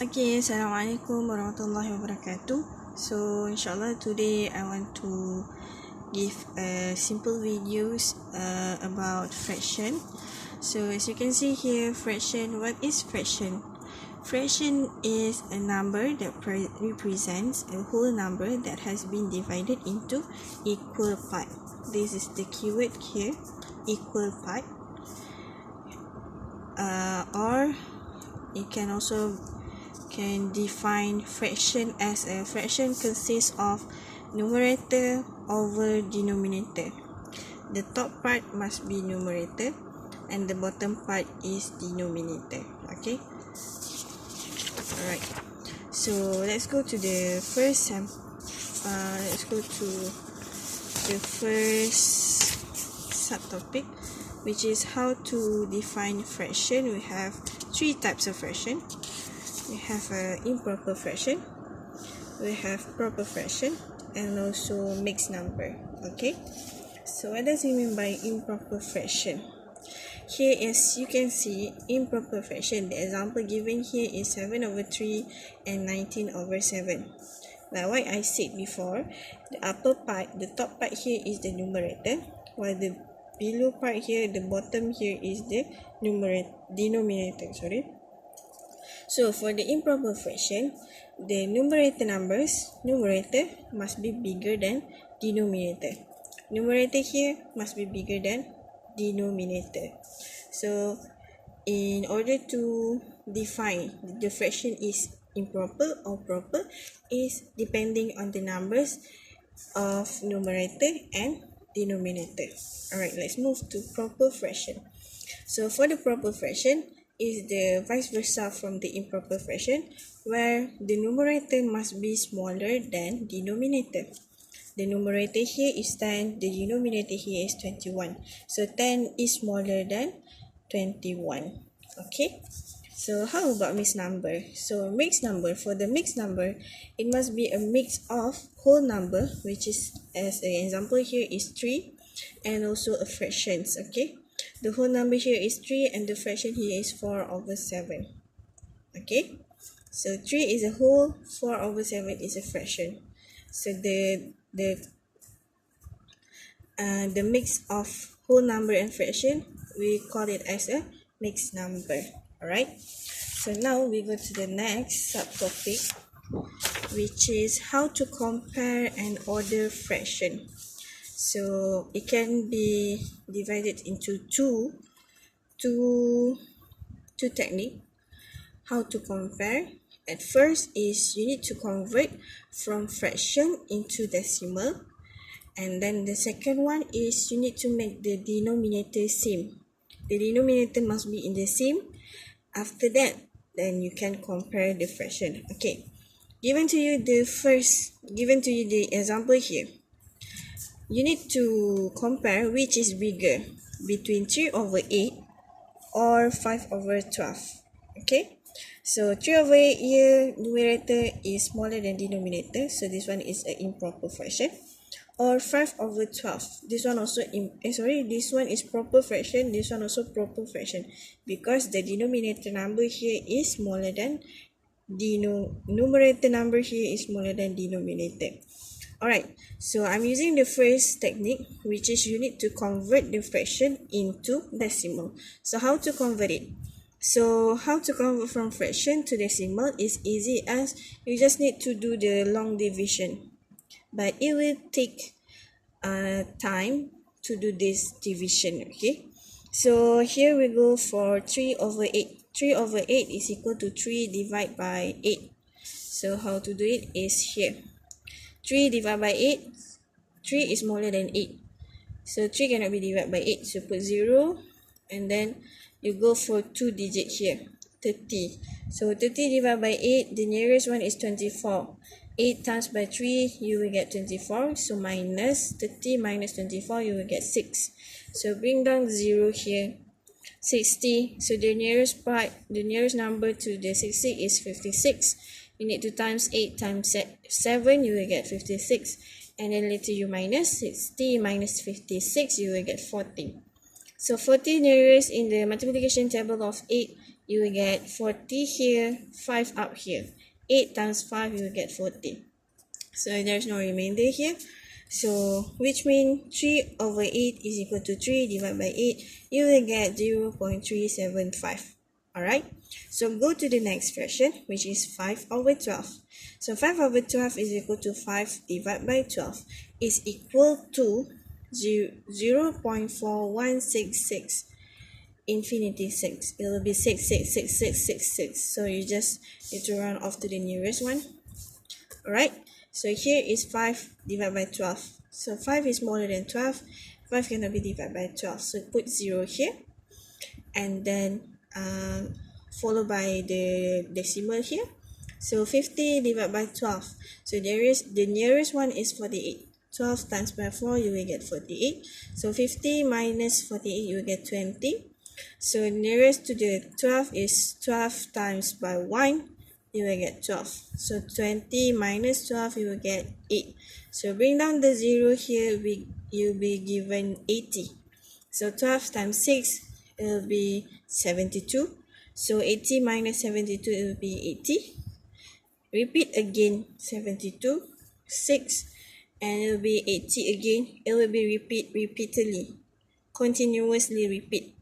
Okay, Assalamualaikum warahmatullahi wabarakatuh. So inshallah today I want to give a simple videos about fraction. So as you can see here, fraction. What is fraction? Fraction is a number that represents a whole number that has been divided into equal part. This is the keyword here, equal part. Or you can also define fraction as a fraction consists of numerator over denominator. The top part must be numerator and the bottom part is denominator. Okay, alright, so let's go to the first subtopic, which is how to define fraction. We have three types of fraction. We have improper fraction, we have proper fraction, and also mixed number. Okay, so what does it mean by improper fraction? Here, as you can see, improper fraction, the example given here is 7 over 3 and 19 over 7. Like what I said before, the upper part, the top part here is the numerator, while the below part here, the bottom here is the denominator. So for the improper fraction, the numerator must be bigger than denominator. Numerator here must be bigger than denominator. So in order to define the fraction is improper or proper is depending on the numbers of numerator and denominator. Alright, let's move to proper fraction. So for the proper fraction is the vice versa from the improper fraction, where the numerator must be smaller than denominator. The numerator here is 10, the denominator here is 21. So 10 is smaller than 21. Okay, so how about mixed number? So mixed number, for the mixed number, it must be a mix of whole number, which is, as an example here, is 3, and also a fractions. Okay, the whole number here is 3 and the fraction here is 4 over 7. Okay, so 3 is a whole, 4 over 7 is a fraction. So the mix of whole number and fraction, we call it as a mixed number. Alright, so now we go to the next subtopic, which is how to compare and order fraction. So it can be divided into two techniques. How to compare? At first is you need to convert from fraction into decimal, and then the second one is you need to make the denominator same. The denominator must be in the same. After that, then you can compare the fraction. Okay, given to you the example here. You need to compare which is bigger between 3 over 8 or 5 over 12. Okay, so 3 over 8 here, numerator is smaller than denominator, so this one is an improper fraction. Or 5 over 12, this one also this one is proper fraction, this one also proper fraction, because the denominator number here is smaller than numerator number here is smaller than denominator. Alright, so I'm using the first technique, which is you need to convert the fraction into decimal. So how to convert it? So how to convert from fraction to decimal is easy, as you just need to do the long division. But it will take time to do this division. Okay, so here we go for 3 over 8. 3 over 8 is equal to 3 divided by 8. So how to do it is here. 3 divided by 8, 3 is smaller than 8. So 3 cannot be divided by 8. So put 0 and then you go for 2 digit here, 30. So 30 divided by 8, the nearest one is 24. 8 times by 3, you will get 24. So minus 30 minus 24, you will get 6. So bring down 0 here, 60. So the nearest number to the 60 is 56. You need to times 8 times 7, you will get 56. And then later you minus 60 minus 56, you will get 40. So 40 nearest in the multiplication table of 8 you will get 40 here, 5 up here. 8 times 5, you will get 40. So there's no remainder here. So which means 3 over 8 is equal to 3 divided by 8. You will get 0.375. Alright. So go to the next fraction, which is 5 over 12. So 5 over 12 is equal to 5 divided by 12 is equal to 0.4166 infinity 6. It will be 66666. So you just need to round off to the nearest one. Alright, so here is 5 divided by 12. So 5 is smaller than 12. 5 cannot be divided by 12. So put 0 here. And then followed by the decimal here. So 50 divided by 12. So the nearest one is 48. 12 times by 4, you will get 48. So 50 minus 48, you will get 20. So nearest to the 12 is 12 times by 1, you will get 12. So 20 minus 12, you will get 8. So bring down the 0 here, you'll be given 80. So 12 times 6, it will be 72. So 80 minus 72, it will be 80. Repeat again, 72, 6, and it will be 80 again. It will be repeatedly, continuously repeat.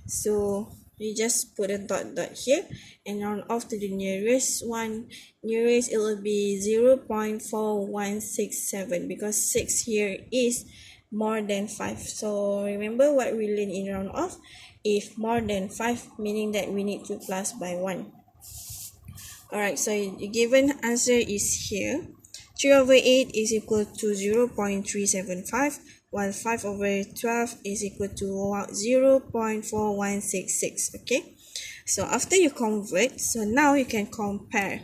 So you just put a dot here and round off to the nearest one. Nearest, it will be 0.4167 because 6 here is more than 5. So remember what we learned in round off. If more than 5, meaning that we need to plus by 1. Alright, so the given answer is here. 3 over 8 is equal to 0.375, while 5 over 12 is equal to 0.4166. Okay, so after you convert, so now you can compare.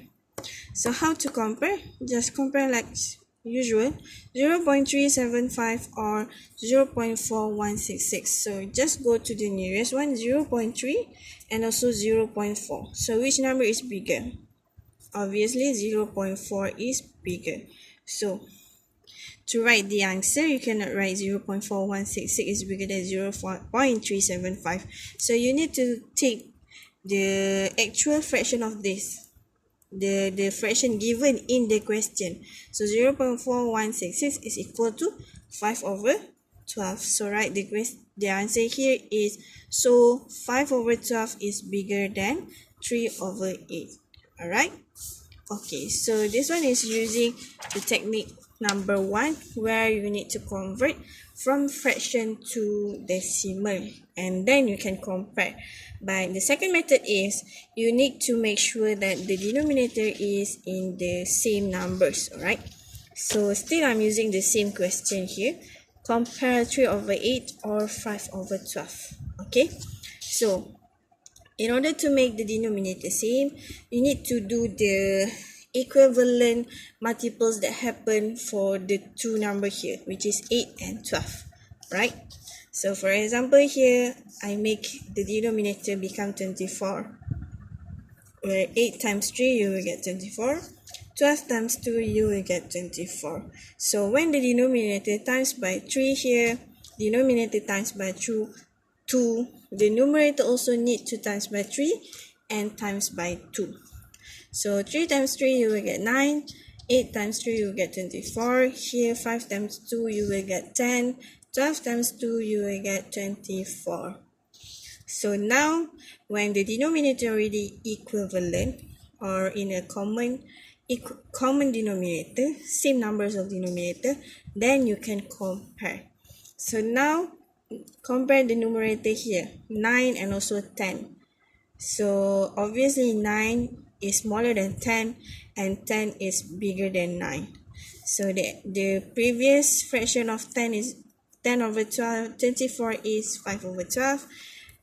So how to compare? Just compare like usual, 0.375 or 0.4166. So just go to the nearest one, 0.3 and also 0.4. So which number is bigger? Obviously 0.4 is bigger. So to write the answer, you cannot write 0.4166 is bigger than 0.375. So you need to take the actual fraction of this, the fraction given in the question. So 0.4166 is equal to 5 over 12. So write the answer here is, so 5 over 12 is bigger than 3 over 8. Alright. Okay, so this one is using the technique number 1, where you need to convert from fraction to decimal, and then you can compare. But the second method is you need to make sure that the denominator is in the same numbers. Alright, so still I'm using the same question here. Compare 3 over 8 or 5 over 12. Okay, so in order to make the denominator same, you need to do the equivalent multiples that happen for the two numbers here, which is 8 and 12, right? So for example here, I make the denominator become 24, where 8 times 3, you will get 24. 12 times 2, you will get 24. So when the denominator times by 3 here, denominator times by 2, the numerator also need to times by 3 and times by 2. So 3 times 3, you will get 9. 8 times 3, you will get 24. Here 5 times 2, you will get 10. 12 times 2, you will get 24. So now when the denominator already equivalent or in a common denominator, same numbers of denominator, then you can compare. So now compare the numerator here, 9 and also 10. So obviously 9 is smaller than 10 and 10 is bigger than 9. So the previous fraction of 10 is 10 over 12, 24 is 5 over 12,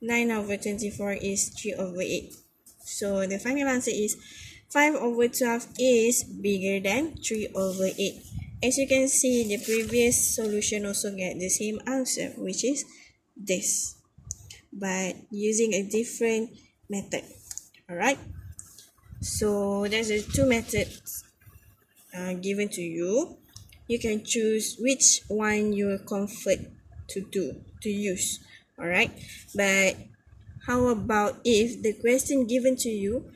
9 over 24 is 3 over 8. So the final answer is 5 over 12 is bigger than 3 over 8. As you can see, the previous solution also get the same answer, which is this, but using a different method. Alright, so there's the two methods given to you. You can choose which one you're comfort to use. Alright, but how about if the question given to you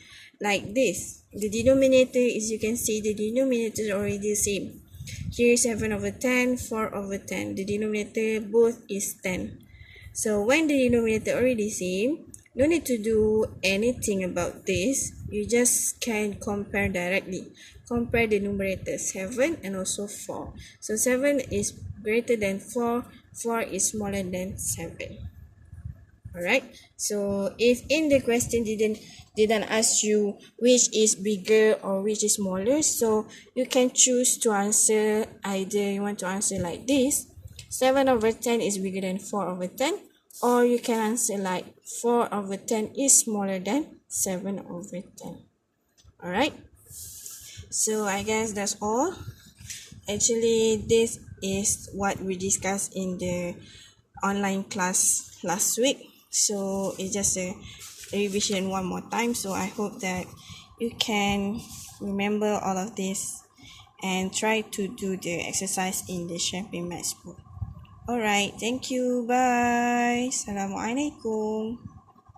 like this? The denominator, as you can see, the denominator is already the same. Here is 7 over 10, 4 over 10. The denominator both is 10. So when the denominator already same, no need to do anything about this. You just can compare directly. Compare the numerator 7 and also 4. So 7 is greater than 4, 4 is smaller than 7. Alright, so if in the question didn't ask you which is bigger or which is smaller, so you can choose to answer either you want to answer like this, 7 over 10 is bigger than 4 over 10, or you can answer like 4 over 10 is smaller than 7 over 10. Alright, so I guess that's all. Actually, this is what we discussed in the online class last week, so it's just a revision one more time. So I hope that you can remember all of this and try to do the exercise in the Champagne Maths book. Alright, thank you, bye. Assalamualaikum.